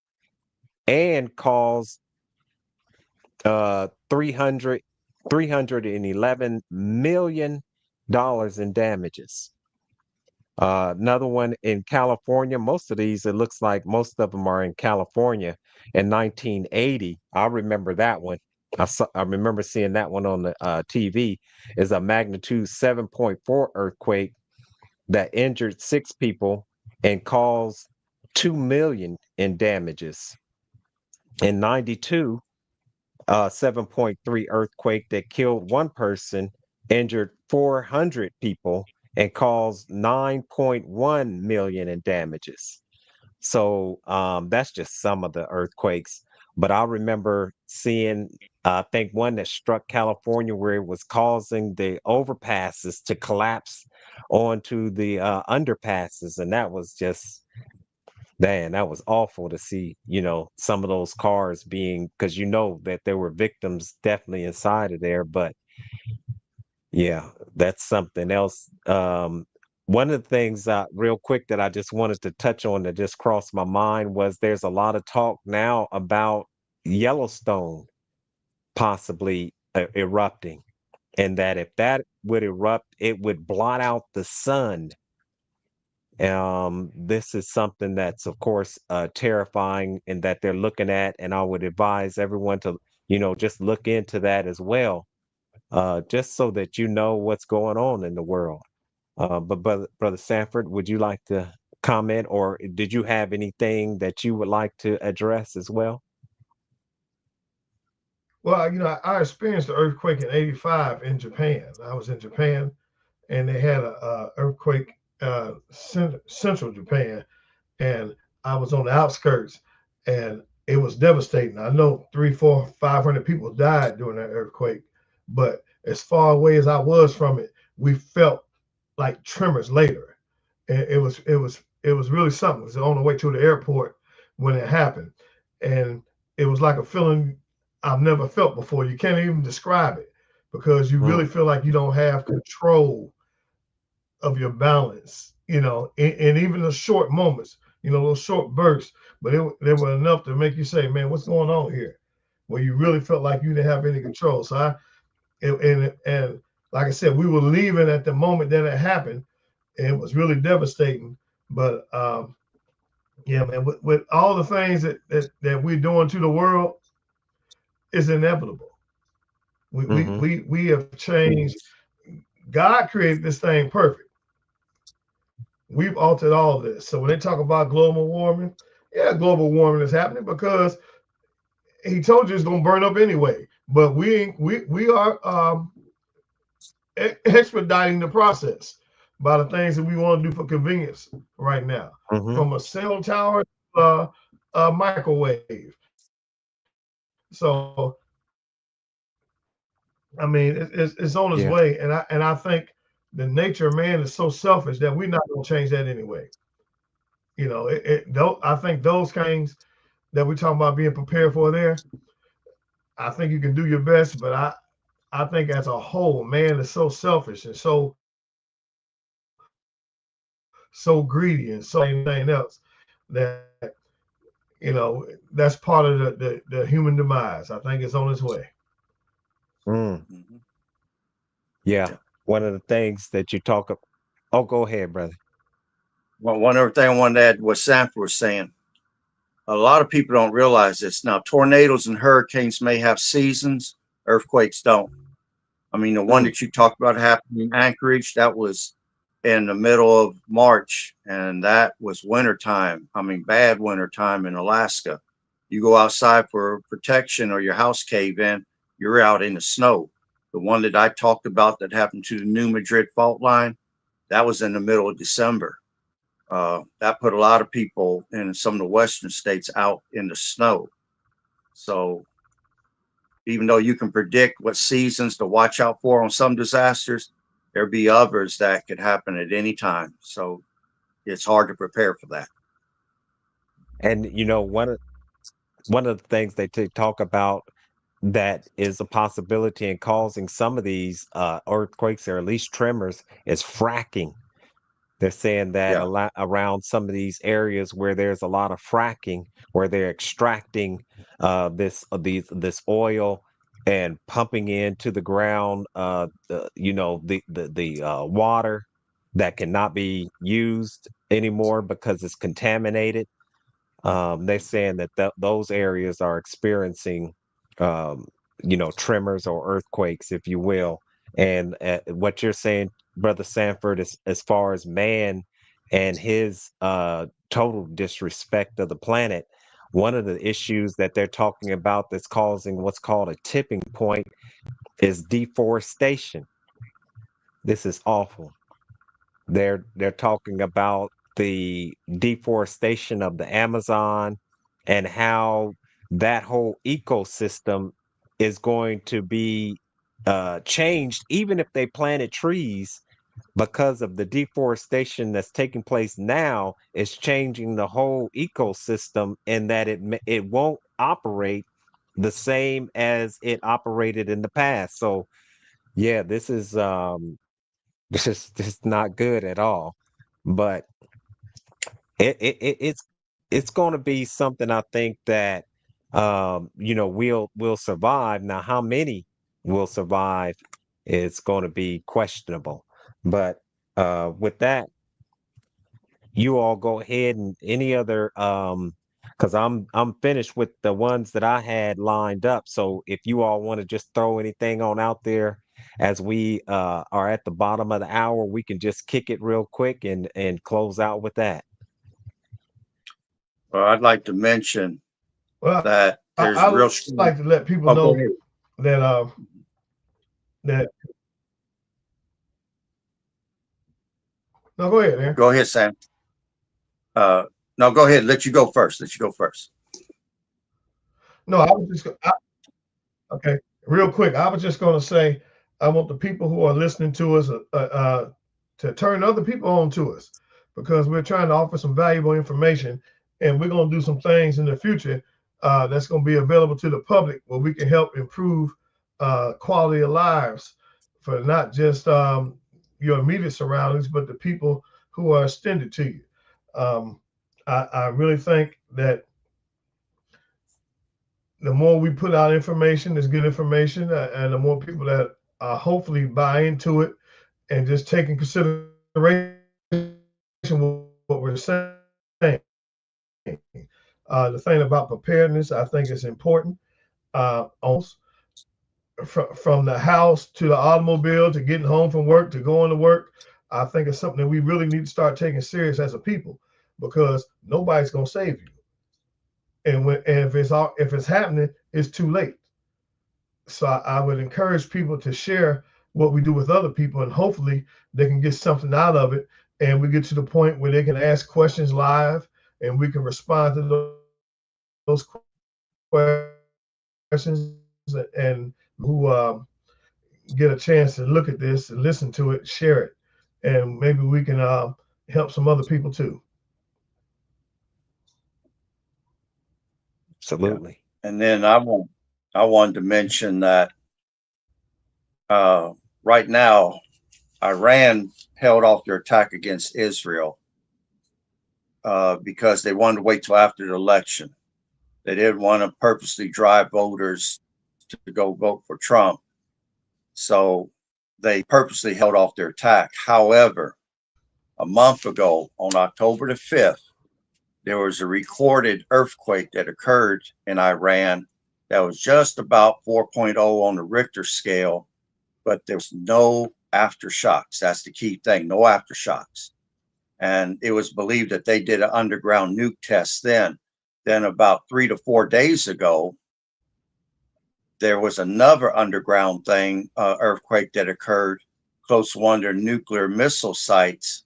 and caused 300, $311 million in damages. Another one in California. Most of these, it looks like most of them are in California. In 1980, I remember that one. I remember seeing that one on the TV. Is a magnitude 7.4 earthquake that injured 6 people and caused 2 million in damages. In '92, 7.3 earthquake that killed 1 person, injured 400 people, and caused 9.1 million in damages. So that's just some of the earthquakes. But I remember seeing, I think, one that struck California where it was causing the overpasses to collapse onto the underpasses. And that was just, man, that was awful to see, some of those cars being, because that there were victims definitely inside of there. But yeah, that's something else. One of the things, real quick, that I just wanted to touch on that just crossed my mind was there's a lot of talk now about Yellowstone possibly erupting, and that if that would erupt, it would blot out the sun. This is something that's, of course, terrifying and that they're looking at, and I would advise everyone to, just look into that as well, just so that you know what's going on in the world. But Brother Sanford, would you like to comment, or did you have anything that you would like to address as well? Well, I experienced the earthquake in '85 in Japan. I was in Japan, and they had a earthquake central Japan, and I was on the outskirts, and it was devastating. I know three, four, 500 people died during that earthquake, but as far away as I was from it, we felt like tremors later. And it was really something. It was on the way to the airport when it happened, and it was like a feeling I've never felt before. You can't even describe it because you really Mm, feel like you don't have control of your balance, and even the short moments, those short bursts, but they were enough to make you say, man, what's going on here? Where you really felt like you didn't have any control. So and like I said, we were leaving at the moment that it happened, and it was really devastating. But yeah, man, with all the things that we're doing to the world, it's inevitable. mm-hmm, We have changed. God created this thing perfect. We've altered all of this. So when they talk about global warming, yeah, global warming is happening because he told you it's gonna burn up anyway. But we are expediting the process by the things that we want to do for convenience right now, mm-hmm. from a cell tower to a microwave. So I mean, it's on its way, Yeah. and I think the nature of man is so selfish that we're not gonna change that anyway. I think those things that we're talking about being prepared for there, I think you can do your best, but I think as a whole, man is so selfish and so greedy and so anything else that that's part of the human demise. I think it's on its way. Mm. Hmm. Yeah. One of the things that you talk of, oh, go ahead, brother. Well, one other thing I wanted to add what Sanford was saying. A lot of people don't realize this. Now, tornadoes and hurricanes may have seasons, earthquakes don't. I mean, the one Mm, that you talked about happening in Anchorage, that was in the middle of March, and that was wintertime. I mean, bad wintertime in Alaska. You go outside for protection or your house cave in, you're out in the snow. The one that I talked about that happened to the New Madrid fault line, that was in the middle of December. That put a lot of people in some of the western states out in the snow. So even though you can predict what seasons to watch out for on some disasters, there'll be others that could happen at any time. So it's hard to prepare for that. and one of the things they talk about that is a possibility in causing some of these earthquakes or at least tremors is fracking. They're saying that a Yeah. lot around some of these areas where there's a lot of fracking, where they're extracting this oil and pumping into the ground, the water that cannot be used anymore because it's contaminated. They're saying that those areas are experiencing, um, tremors or earthquakes, if you will. And what you're saying, Brother Sanford, is as far as man and his total disrespect of the planet, one of the issues that they're talking about that's causing what's called a tipping point is deforestation. This is awful. They're talking about the deforestation of the Amazon and how that whole ecosystem is going to be changed, even if they planted trees, because of the deforestation that's taking place now. Is changing the whole ecosystem, and that it won't operate the same as it operated in the past. So yeah, this is not good at all. But it's going to be something I think that we'll survive. Now, how many will survive is going to be questionable. But with that, you all go ahead and any other because I'm finished with the ones that I had lined up. So if you all want to just throw anything on out there as we are at the bottom of the hour, we can just kick it real quick and close out with that. Well, I'd like to mention Well, that there's I real like strong. to let people Oh, go know ahead. that that no, go ahead, man. Go ahead, Sam. Uh, no, go ahead. Let you go first. Let you go first. No, I was just okay. Real quick, I was just going to say I want the people who are listening to us to turn other people on to us because we're trying to offer some valuable information, and we're going to do some things in the future that's going to be available to the public where we can help improve quality of lives for not just your immediate surroundings, but the people who are extended to you. Um, I really think that the more we put out information, is good information, and the more people that hopefully buy into it and just take in consideration what we're saying. The thing about preparedness, I think, is important. Almost from the house to the automobile to getting home from work to going to work, I think it's something that we really need to start taking serious as a people because nobody's going to save you. And if it's happening, it's too late. So I would encourage people to share what we do with other people, and hopefully they can get something out of it. And we get to the point where they can ask questions live, and we can respond to those questions. And who get a chance to look at this and listen to it, share it, and maybe we can help some other people too. Yeah. Absolutely. And then I wanted to mention that uh, right now Iran held off their attack against Israel because they wanted to wait till after the election. They didn't want to purposely drive voters to go vote for Trump. So they purposely held off their attack. However, a month ago, on October the 5th, there was a recorded earthquake that occurred in Iran that was just about 4.0 on the Richter scale, but there was no aftershocks. That's the key thing, no aftershocks. And it was believed that they did an underground nuke test then. Then, about 3 to 4 days ago, there was another underground earthquake that occurred close to one of their nuclear missile sites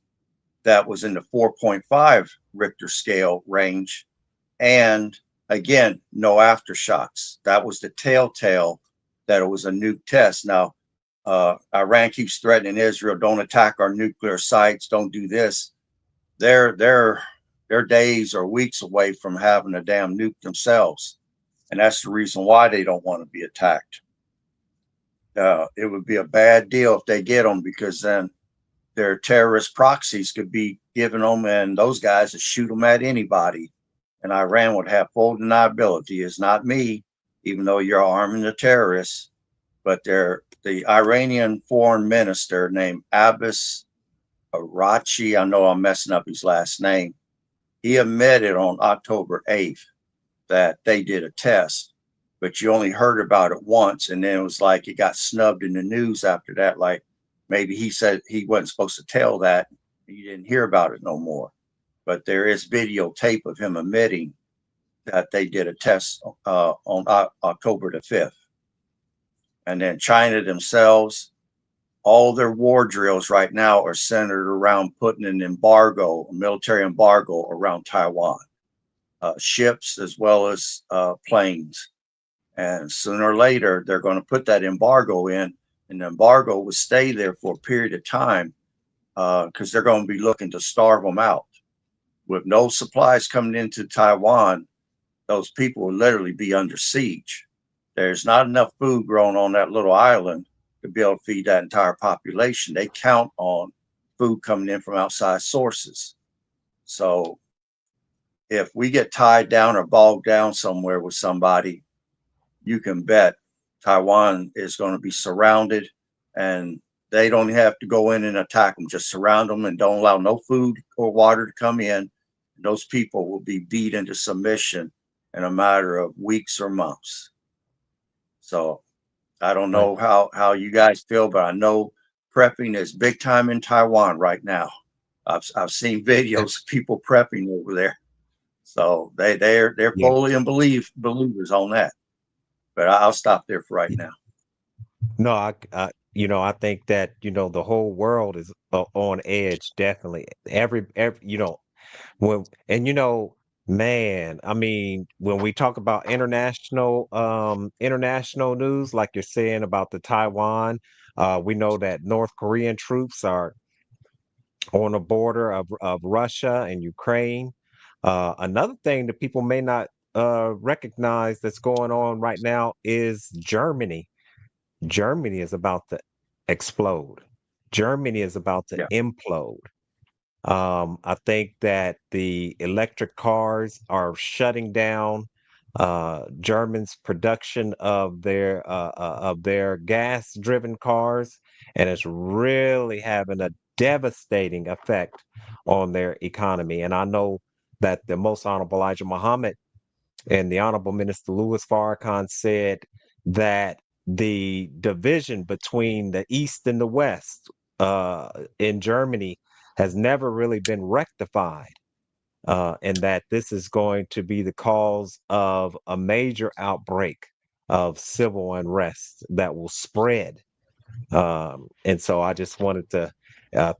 that was in the 4.5 Richter scale range. And again, no aftershocks. That was the telltale that it was a nuke test. Now, Iran keeps threatening Israel, don't attack our nuclear sites, don't do this. They're days or weeks away from having a damn nuke themselves. And that's the reason why they don't want to be attacked. It would be a bad deal if they get them, because then their terrorist proxies could be giving them, and those guys would shoot them at anybody. And Iran would have full deniability. It's not me, even though you're arming the terrorists. But the Iranian foreign minister named Abbas Arachi, I know I'm messing up his last name, he admitted on October 8th that they did a test, but you only heard about it once. And then it was like it got snubbed in the news after that. Like maybe he said he wasn't supposed to tell that. You didn't hear about it no more. But there is videotape of him admitting that they did a test on October the 5th. And then China themselves, all their war drills right now are centered around putting an embargo, a military embargo around Taiwan, ships as well as planes. And sooner or later, they're going to put that embargo in, and the embargo will stay there for a period of time because they're going to be looking to starve them out. With no supplies coming into Taiwan, those people will literally be under siege. There's not enough food grown on that little island to be able to feed that entire population. They count on food coming in from outside sources. So if we get tied down or bogged down somewhere with somebody, you can bet Taiwan is going to be surrounded, and they don't have to go in and attack them. Just surround them and don't allow no food or water to come in. Those people will be beat into submission in a matter of weeks or months. So I don't Right. know how you guys feel, but I know prepping is big time in Taiwan right now. I've seen videos of people prepping over there, so they're Yeah. fully in believers on that. But I'll stop there for right now. No, I think that, the whole world is on edge, definitely. Every, man, I mean, when we talk about international news, like you're saying about the Taiwan, we know that North Korean troops are on the border of Russia and Ukraine. Another thing that people may not recognize that's going on right now is Germany. Germany is about to explode. Germany is about to Yeah, implode. I think that the electric cars are shutting down Germans' production of their gas-driven cars, and it's really having a devastating effect on their economy. And I know that the Most Honorable Elijah Muhammad and the Honorable Minister Louis Farrakhan said that the division between the East and the West in Germany has never really been rectified, and that this is going to be the cause of a major outbreak of civil unrest that will spread. And so I just wanted to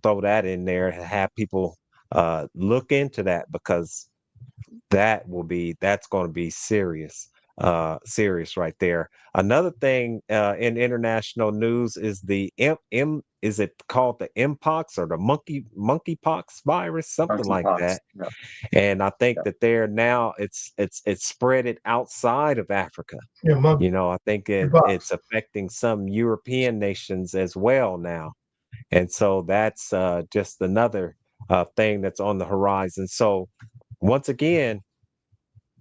throw that in there and have people look into that, because that's going to be serious right there. Another thing in international news is is it called the mpox or the monkeypox virus, something like monkeypox. that. Yeah, And I think yeah, that there now it's spread it outside of Africa. Yeah, monkey I think it's box. affecting some European nations as well now. And so that's just another thing that's on the horizon. So once again,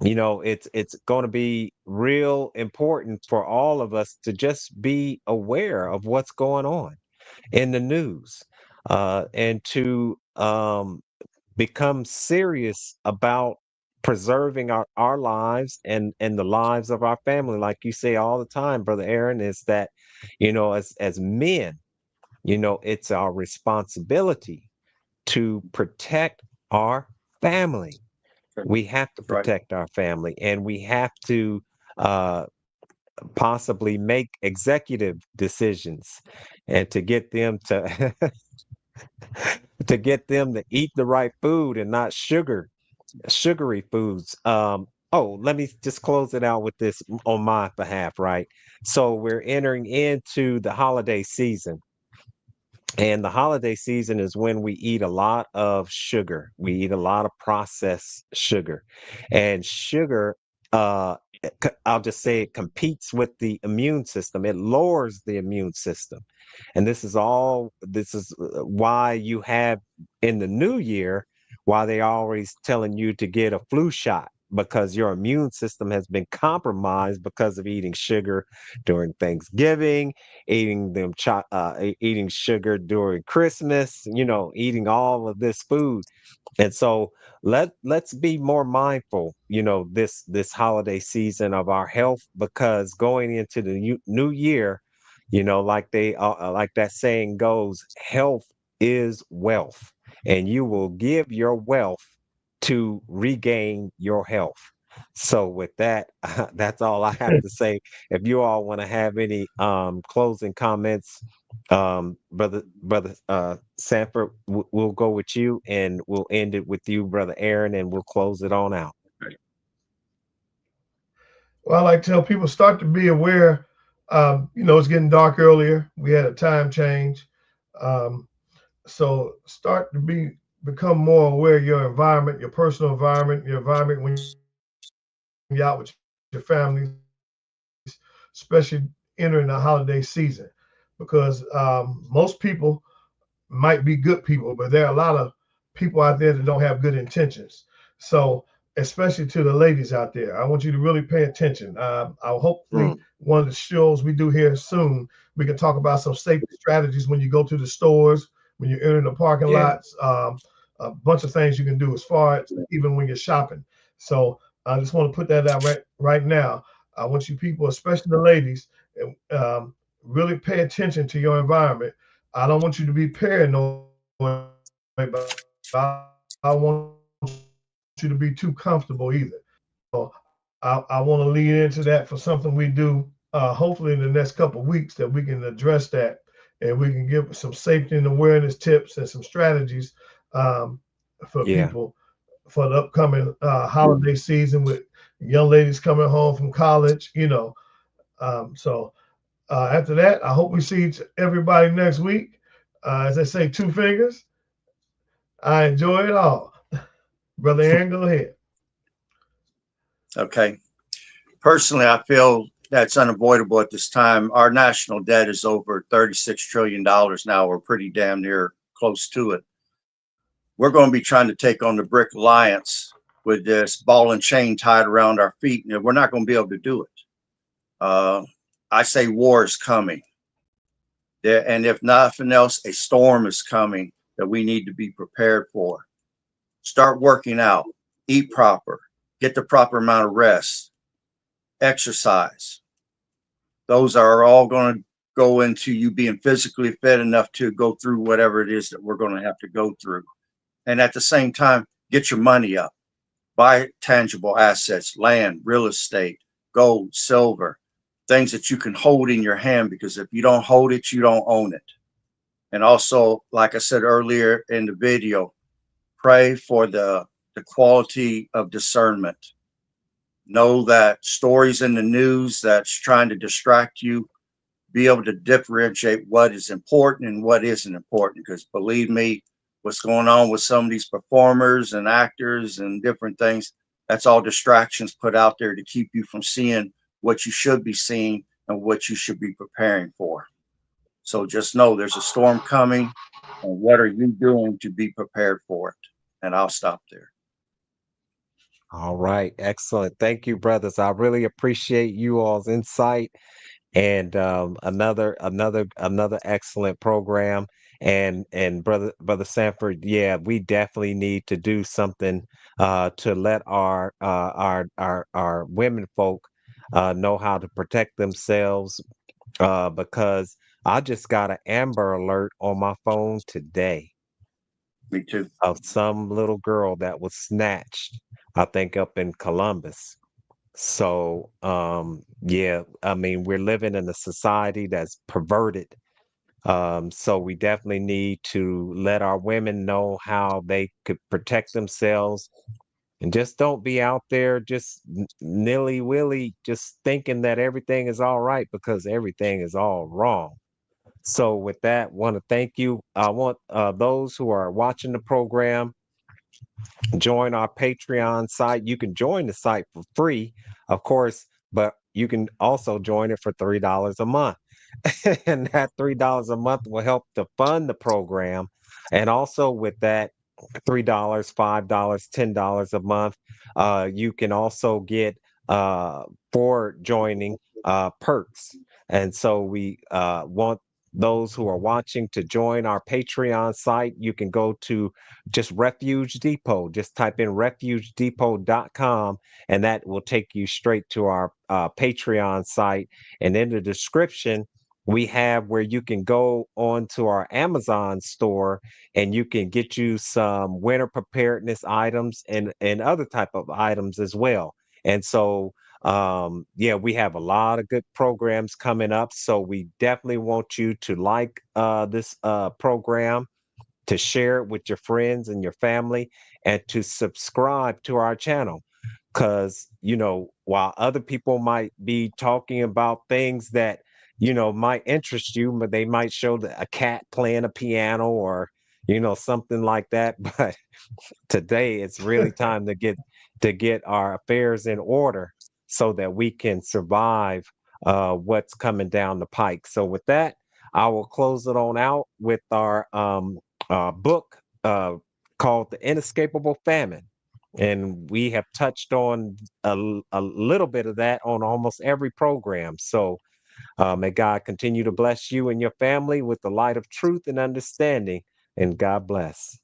it's going to be real important for all of us to just be aware of what's going on. in the news, and to become serious about preserving our lives and the lives of our family. Like you say all the time, Brother Aaron, is that, as men, it's our responsibility to protect our family. We have to Right. protect our family, and we have to uh, possibly make executive decisions and to get them to to get them to eat the right food and not sugary foods. Oh, let me just close it out with this on my behalf, right? So we're entering into the holiday season. And the holiday season is when we eat a lot of sugar. We eat a lot of processed sugar. And sugar, I'll just say it competes with the immune system. It lowers the immune system. And this is why you have in the new year, why they always telling you to get a flu shot because your immune system has been compromised because of eating sugar during Thanksgiving, eating sugar during Christmas, eating all of this food. And so let's be more mindful, this holiday season of our health, because going into the new year, like that saying goes, health is wealth, and you will give your wealth to regain your health. So with that, that's all I have to say. If you all want to have any closing comments, brother Sanford, we'll go with you, and we'll end it with you, brother Aaron, and we'll close it on out. Well, I like to tell people start to be aware. It's getting dark earlier. We had a time change. Um, so start to become more aware of your environment, your personal environment, your environment when you're out with your families, especially entering the holiday season, because most people might be good people, but there are a lot of people out there that don't have good intentions. So, especially to the ladies out there, I want you to really pay attention. I'll hopefully one of the Mm, shows we do here soon, we can talk about some safety strategies when you go to the stores, when you're entering the parking yeah, lots, a bunch of things you can do as far as even when you're shopping. So I just want to put that out right now. I want you people, especially the ladies, really pay attention to your environment. I don't want you to be paranoid, but I don't want you to be too comfortable either. So I want to lean into that for something we do, hopefully in the next couple of weeks, that we can address that and we can give some safety and awareness tips and some strategies for people for the yeah. upcoming holiday season with young ladies coming home from college. After that, I hope we see everybody next week. As they say, two fingers. I enjoy it all. Brother Aaron, go ahead. Okay. Personally, I feel that's unavoidable at this time. Our national debt is over $36 trillion now. We're pretty damn near close to it. We're going to be trying to take on the BRIC Alliance with this ball and chain tied around our feet, and we're not going to be able to do it. Uh, I say war is coming. And if nothing else, a storm is coming that we need to be prepared for. Start working out, eat proper, get the proper amount of rest, exercise. Those are all going to go into you being physically fit enough to go through whatever it is that we're going to have to go through. And at the same time, get your money up, buy tangible assets, land, real estate, gold, silver, things that you can hold in your hand, because if you don't hold it, you don't own it. And also, like I said earlier in the video, pray for the quality of discernment. Know that stories in the news that's trying to distract you, be able to differentiate what is important and what isn't important. Because believe me, what's going on with some of these performers and actors and different things, that's all distractions put out there to keep you from seeing what you should be seeing and what you should be preparing for. So just know there's a storm coming, and what are you doing to be prepared for it? And I'll stop there. All right, excellent. Thank you, brothers. I really appreciate you all's insight and another excellent program. And brother Sanford, yeah, we definitely need to do something to let our women folk know how to protect themselves, because I just got an Amber Alert on my phone today Me too. of some little girl that was snatched, I think up in Columbus. So, yeah, I mean, we're living in a society that's perverted. So we definitely need to let our women know how they could protect themselves, and just don't be out there just nilly willy, just thinking that everything is all right, because everything is all wrong. So with that, want to thank you. I want those who are watching the program, join our Patreon site. You can join the site for free, of course, but you can also join it for $3 a month. And that $3 a month will help to fund the program. And also with that, $3, $5, $10 a month, you can also get for joining perks. And so we want those who are watching to join our Patreon site. You can go to just Refuge Depot. Just type in refugedepot.com, and that will take you straight to our Patreon site. And in the description, we have where you can go on to our Amazon store, and you can get you some winter preparedness items and other type of items as well. And so yeah, we have a lot of good programs coming up, so we definitely want you to like this program, to share it with your friends and your family, and to subscribe to our channel. Because, while other people might be talking about things that, might interest you, but they might show a cat playing a piano or, something like that. But today it's really time to get our affairs in order so that we can survive what's coming down the pike. So with that, I will close it on out with our book called The Inescapable Famine. And we have touched on a little bit of that on almost every program. So may God continue to bless you and your family with the light of truth and understanding. And God bless.